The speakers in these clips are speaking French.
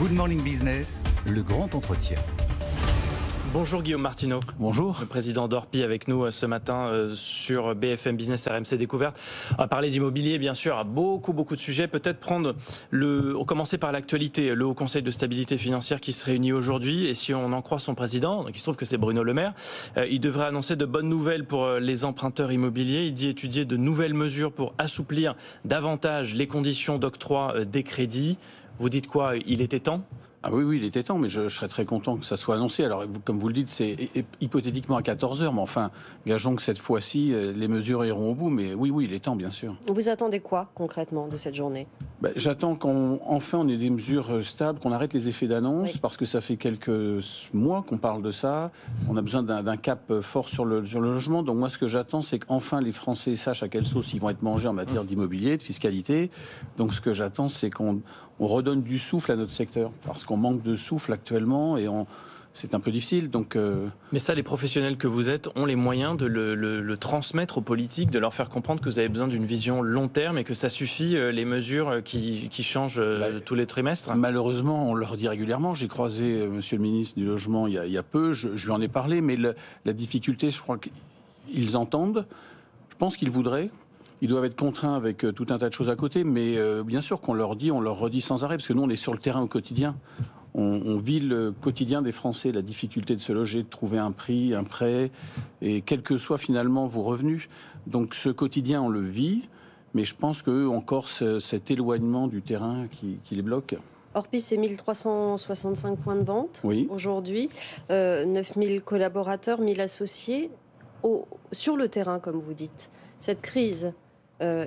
Good Morning Business, le grand entretien. Bonjour Guillaume Martineau. Bonjour. Le président d'Orpi avec nous ce matin sur BFM Business RMC Découverte. On va parler d'immobilier bien sûr, beaucoup de sujets. Peut-être commencer par l'actualité. Le Haut Conseil de stabilité financière qui se réunit aujourd'hui et si on en croit son président, donc il se trouve que c'est Bruno Le Maire, il devrait annoncer de bonnes nouvelles pour les emprunteurs immobiliers. Il dit étudier de nouvelles mesures pour assouplir davantage les conditions d'octroi des crédits. Vous dites quoi? Il était temps? Ah oui, il était temps, mais je serais très content que ça soit annoncé. Alors, comme vous le dites, c'est hypothétiquement à 14h, mais enfin, gageons que cette fois-ci, les mesures iront au bout. Mais oui, il est temps, bien sûr. Vous attendez quoi, concrètement, de cette journée? J'attends qu'enfin on ait des mesures stables, qu'on arrête les effets d'annonce, parce que ça fait quelques mois qu'on parle de ça. On a besoin d'un cap fort sur le logement. Donc moi, ce que j'attends, c'est qu'enfin les Français sachent à quelle sauce ils vont être mangés en matière d'immobilier, de fiscalité. Donc ce que j'attends, c'est qu'on redonne du souffle à notre secteur, parce qu'on manque de souffle actuellement et c'est un peu difficile. Donc Mais ça, les professionnels que vous êtes ont les moyens de le transmettre aux politiques, de leur faire comprendre que vous avez besoin d'une vision long terme et que ça suffit, les mesures qui changent tous les trimestres? Malheureusement, on leur dit régulièrement. J'ai croisé Monsieur le ministre du Logement il y a peu, je lui en ai parlé, mais la difficulté, je crois qu'ils entendent. Je pense qu'ils voudraient. Ils doivent être contraints avec tout un tas de choses à côté, mais bien sûr qu'on leur dit, on leur redit sans arrêt, parce que nous, on est sur le terrain au quotidien. On vit le quotidien des Français, la difficulté de se loger, de trouver un prix, un prêt, et quels que soient finalement vos revenus. Donc ce quotidien, on le vit, mais je pense qu'eux ont encore cet éloignement du terrain qui les bloque. Orpi, c'est 1365 points de vente aujourd'hui, 9000 collaborateurs, 1000 associés. Sur le terrain, comme vous dites, cette crise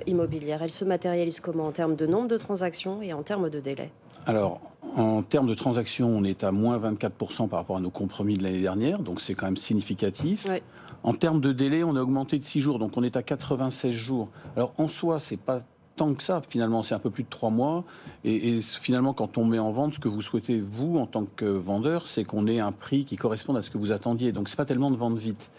immobilière, elle se matérialise comment en termes de nombre de transactions et en termes de délai? Alors, en termes de transactions, on est à moins 24% par rapport à nos compromis de l'année dernière, donc c'est quand même significatif. Oui. En termes de délai, on a augmenté de 6 jours, donc on est à 96 jours. Alors en soi, c'est pas tant que ça, finalement, c'est un peu plus de 3 mois. Et finalement, quand on met en vente, ce que vous souhaitez, vous, en tant que vendeur, c'est qu'on ait un prix qui corresponde à ce que vous attendiez. Donc, c'est pas tellement de vente vite.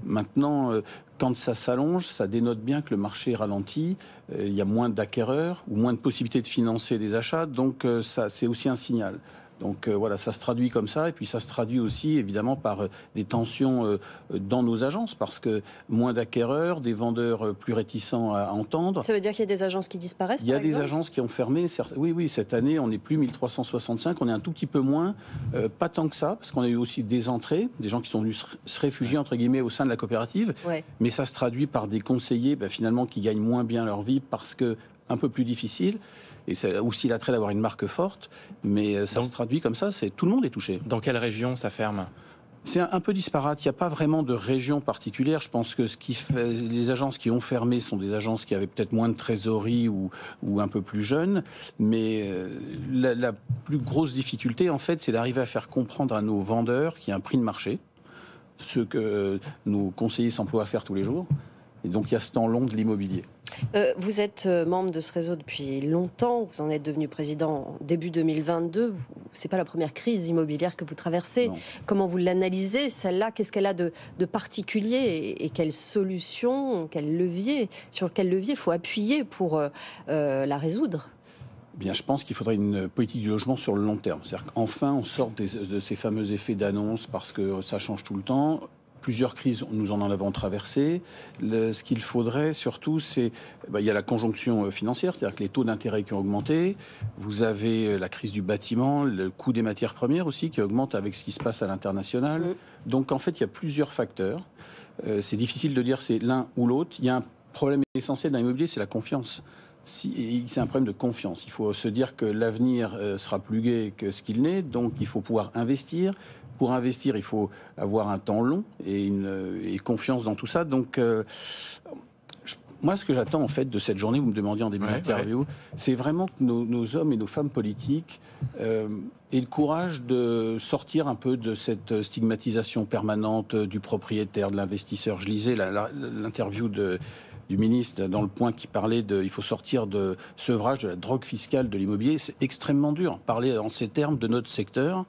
Maintenant, quand ça s'allonge, ça dénote bien que le marché ralentit. Il y a moins d'acquéreurs ou moins de possibilités de financer des achats. Donc, ça, c'est aussi un signal. Donc voilà, ça se traduit comme ça, et puis ça se traduit aussi évidemment par des tensions dans nos agences, parce que moins d'acquéreurs, des vendeurs plus réticents à entendre. Ça veut dire qu'il y a des agences qui disparaissent, Il y a des agences qui ont fermé. Oui, cette année, on n'est plus 1365, on est un tout petit peu moins, pas tant que ça, parce qu'on a eu aussi des entrées, des gens qui sont venus se réfugier, entre guillemets, au sein de la coopérative, mais ça se traduit par des conseillers, finalement, qui gagnent moins bien leur vie, parce que un peu plus difficile. Et c'est aussi l'attrait d'avoir une marque forte, mais ça se traduit comme ça, tout le monde est touché. Dans quelle région ça ferme? C'est un peu disparate, il n'y a pas vraiment de région particulière. Je pense que les agences qui ont fermé sont des agences qui avaient peut-être moins de trésorerie ou un peu plus jeunes, mais la plus grosse difficulté, en fait, c'est d'arriver à faire comprendre à nos vendeurs qu'il y a un prix de marché, ce que nos conseillers s'emploient à faire tous les jours. Et donc il y a ce temps long de l'immobilier. Vous êtes membre de ce réseau depuis longtemps, vous en êtes devenu président en début 2022. Ce n'est pas la première crise immobilière que vous traversez. Non. Comment vous l'analysez, celle-là? Qu'est-ce qu'elle a de particulier et quelles solutions, sur quel levier il faut appuyer pour la résoudre? Bien, je pense qu'il faudrait une politique du logement sur le long terme. C'est-à-dire qu'enfin on sort de ces fameux effets d'annonce, parce que ça change tout le temps. Plusieurs crises, nous en avons traversé. Ce qu'il faudrait surtout, c'est... il y a la conjonction financière, c'est-à-dire que les taux d'intérêt qui ont augmenté. Vous avez la crise du bâtiment, le coût des matières premières aussi qui augmente avec ce qui se passe à l'international. Donc en fait, il y a plusieurs facteurs. C'est difficile de dire c'est l'un ou l'autre. Il y a un problème essentiel dans l'immobilier, c'est la confiance. C'est un problème de confiance. Il faut se dire que l'avenir sera plus gai que ce qu'il n'est, donc il faut pouvoir investir. Pour investir, il faut avoir un temps long et confiance dans tout ça. Donc, moi, ce que j'attends en fait de cette journée, vous me demandiez en début d'interview, c'est vraiment que nos hommes et nos femmes politiques aient le courage de sortir un peu de cette stigmatisation permanente du propriétaire, de l'investisseur. Je lisais l'interview du ministre dans Le Point qui parlait il faut sortir de sevrage de la drogue fiscale de l'immobilier. C'est extrêmement dur. Parler en ces termes de notre secteur,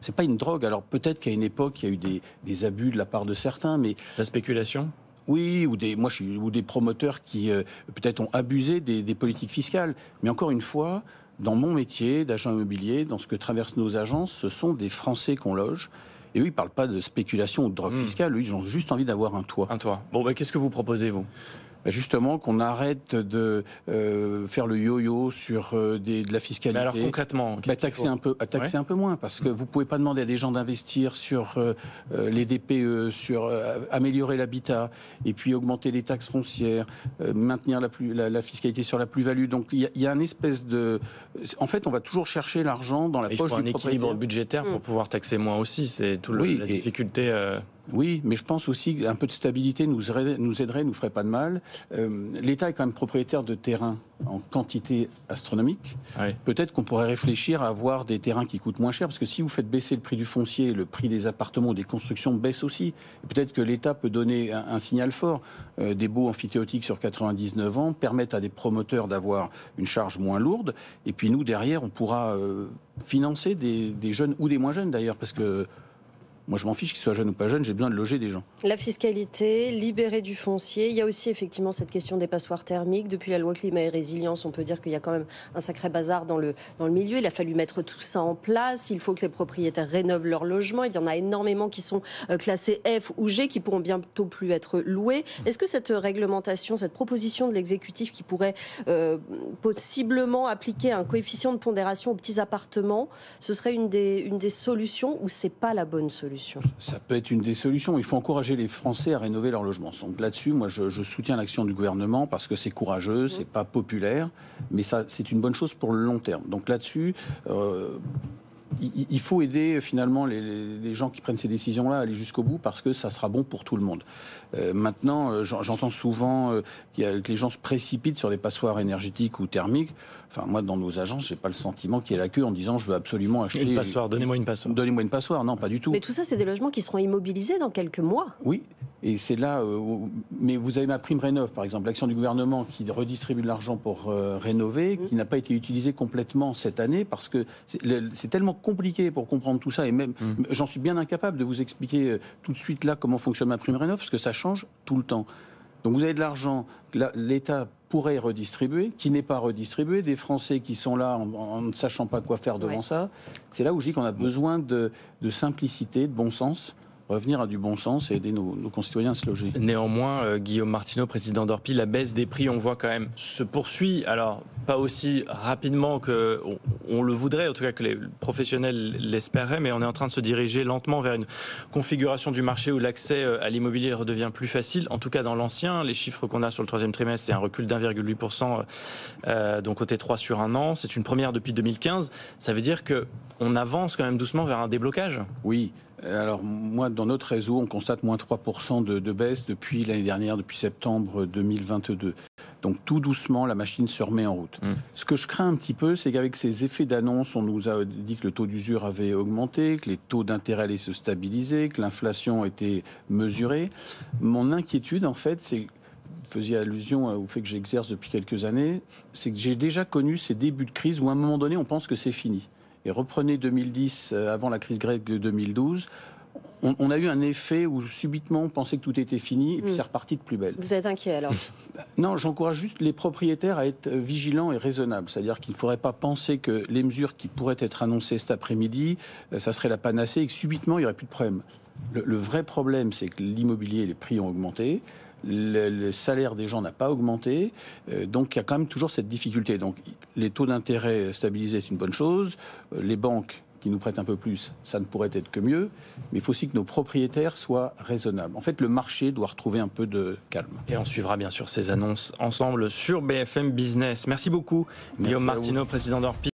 c'est pas une drogue. Alors peut-être qu'à une époque, il y a eu des abus de la part de certains, mais... La spéculation ? Oui, ou des promoteurs qui peut-être ont abusé des politiques fiscales. Mais encore une fois, dans mon métier d'agent immobilier, dans ce que traversent nos agences, ce sont des Français qu'on loge. Et eux, ils ne parlent pas de spéculation ou de drogue fiscale. Eux, ils ont juste envie d'avoir un toit. Un toit. Bon, qu'est-ce que vous proposez, vous ? Justement, qu'on arrête de faire le yo-yo sur de la fiscalité. Mais alors concrètement, taxer un peu moins, parce que vous ne pouvez pas demander à des gens d'investir sur les DPE, sur améliorer l'habitat, et puis augmenter les taxes foncières, maintenir la fiscalité sur la plus-value. Donc il y a une espèce de... En fait, on va toujours chercher l'argent dans la poche du propriétaire. Il faut un équilibre budgétaire pour pouvoir taxer moins aussi. C'est tout la difficulté... Oui, mais je pense aussi qu'un peu de stabilité nous aiderait, nous ferait pas de mal. L'État est quand même propriétaire de terrains en quantité astronomique. Oui. Peut-être qu'on pourrait réfléchir à avoir des terrains qui coûtent moins cher, parce que si vous faites baisser le prix du foncier, le prix des appartements ou des constructions baisse aussi. Peut-être que l'État peut donner un signal fort. Des baux amphithéotiques sur 99 ans permettent à des promoteurs d'avoir une charge moins lourde. Et puis nous, derrière, on pourra financer des jeunes, ou des moins jeunes d'ailleurs, parce que moi, je m'en fiche qu'ils soient jeunes ou pas jeunes, j'ai besoin de loger des gens. La fiscalité, libérer du foncier. Il y a aussi effectivement cette question des passoires thermiques. Depuis la loi climat et résilience, on peut dire qu'il y a quand même un sacré bazar dans le milieu. Il a fallu mettre tout ça en place. Il faut que les propriétaires rénovent leur logement. Il y en a énormément qui sont classés F ou G, qui pourront bientôt plus être loués. Est-ce que cette réglementation, cette proposition de l'exécutif qui pourrait possiblement appliquer un coefficient de pondération aux petits appartements, ce serait une des solutions, ou c'est pas la bonne solution ? Ça peut être une des solutions. Il faut encourager les Français à rénover leur logement. Donc là-dessus, moi, je soutiens l'action du gouvernement parce que c'est courageux, c'est pas populaire, mais ça, c'est une bonne chose pour le long terme. Donc là-dessus, il faut aider finalement les gens qui prennent ces décisions-là à aller jusqu'au bout, parce que ça sera bon pour tout le monde. Maintenant, j'entends souvent que les gens se précipitent sur les passoires énergétiques ou thermiques. Enfin, moi, dans nos agences, j'ai pas le sentiment qu'il y ait la queue en disant je veux absolument acheter une passoire. Donnez-moi une passoire. Donnez-moi une passoire. Non, pas du tout. Mais tout ça, c'est des logements qui seront immobilisés dans quelques mois. Oui, et c'est là. Mais vous avez ma prime rénov, par exemple, l'action du gouvernement qui redistribue de l'argent pour rénover, qui n'a pas été utilisée complètement cette année parce que c'est tellement compliqué pour comprendre tout ça, et même j'en suis bien incapable de vous expliquer tout de suite là comment fonctionne ma prime rénov, parce que ça change tout le temps. Donc vous avez de l'argent que l'État pourrait redistribuer, qui n'est pas redistribué, des Français qui sont là en ne sachant pas quoi faire devant ça. C'est là où je dis qu'on a besoin de simplicité, de bon sens. Revenir à du bon sens et aider nos concitoyens à se loger. Néanmoins, Guillaume Martineau, président d'Orpi, la baisse des prix, on voit quand même, se poursuit. Alors, pas aussi rapidement qu'on le voudrait, en tout cas que les professionnels l'espéraient, mais on est en train de se diriger lentement vers une configuration du marché où l'accès à l'immobilier redevient plus facile. En tout cas, dans l'ancien, les chiffres qu'on a sur le troisième trimestre, c'est un recul d'1,8%, donc côté 3 sur un an. C'est une première depuis 2015. Ça veut dire qu'on avance quand même doucement vers un déblocage ? Oui. Alors moi, dans notre réseau, on constate moins 3% de baisse depuis l'année dernière, depuis septembre 2022. Donc tout doucement, la machine se remet en route. Ce que je crains un petit peu, c'est qu'avec ces effets d'annonce, on nous a dit que le taux d'usure avait augmenté, que les taux d'intérêt allaient se stabiliser, que l'inflation était mesurée. Mon inquiétude, en fait, c'est... Vous faisiez allusion au fait que j'exerce depuis quelques années, c'est que j'ai déjà connu ces débuts de crise où à un moment donné, on pense que c'est fini. Et reprenez 2010, avant la crise grecque de 2012, on a eu un effet où subitement on pensait que tout était fini et puis c'est reparti de plus belle. Vous êtes inquiet alors ? Non, j'encourage juste les propriétaires à être vigilants et raisonnables. C'est-à-dire qu'il ne faudrait pas penser que les mesures qui pourraient être annoncées cet après-midi, ça serait la panacée et que subitement il n'y aurait plus de problème. Le vrai problème, c'est que l'immobilier, les prix ont augmenté. Le salaire des gens n'a pas augmenté, donc il y a quand même toujours cette difficulté. Donc les taux d'intérêt stabilisés, c'est une bonne chose. Les banques qui nous prêtent un peu plus, ça ne pourrait être que mieux. Mais il faut aussi que nos propriétaires soient raisonnables. En fait, le marché doit retrouver un peu de calme. Et on suivra bien sûr ces annonces ensemble sur BFM Business. Merci beaucoup, Guillaume Martineau, président d'Orpi.